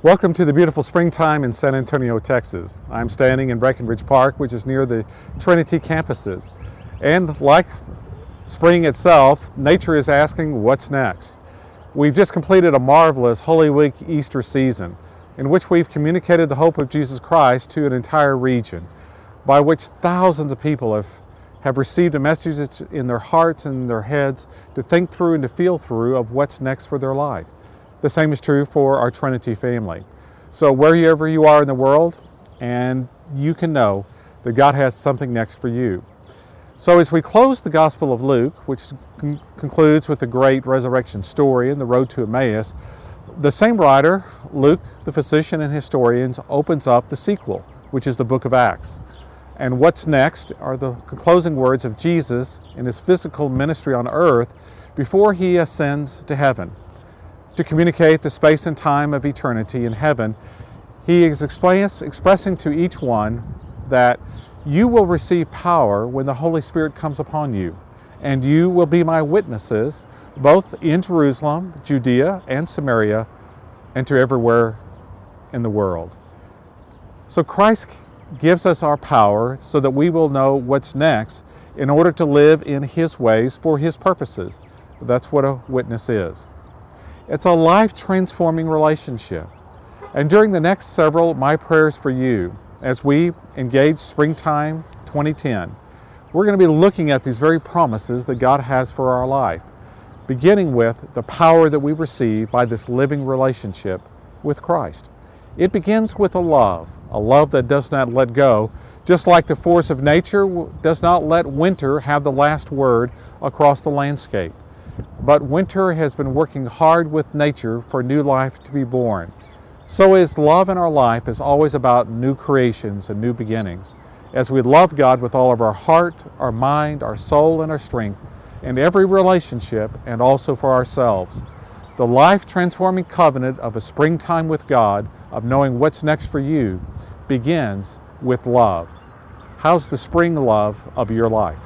Welcome to the beautiful springtime in San Antonio, Texas. I'm standing in Breckenridge Park, which is near the Trinity campuses. And like spring itself, nature is asking, what's next? We've just completed a marvelous Holy Week Easter season in which we've communicated the hope of Jesus Christ to an entire region, by which thousands of people have received a message in their hearts and their heads to think through and to feel through of what's next for their life. The same is true for our Trinity family. So wherever you are in the world, and you can know that God has something next for you. So as we close the Gospel of Luke, which concludes with the great resurrection story and the road to Emmaus, the same writer, Luke, the physician and historian, opens up the sequel, which is the book of Acts. And what's next are the closing words of Jesus in his physical ministry on earth before he ascends to heaven. To communicate the space and time of eternity in heaven, he is expressing to each one that you will receive power when the Holy Spirit comes upon you, and you will be my witnesses both in Jerusalem, Judea, and Samaria, and to everywhere in the world. So Christ gives us our power so that we will know what's next in order to live in His ways for His purposes. That's what a witness is. It's a life-transforming relationship. And during the next several My Prayers for You, as we engage Springtime 2010, we're going to be looking at these very promises that God has for our life, beginning with the power that we receive by this living relationship with Christ. It begins with a love that does not let go, just like the force of nature does not let winter have the last word across the landscape. But winter has been working hard with nature for new life to be born. So is love in our life is always about new creations and new beginnings. As we love God with all of our heart, our mind, our soul, and our strength, in every relationship and also for ourselves. The life-transforming covenant of a springtime with God, of knowing what's next for you, begins with love. How's the spring love of your life?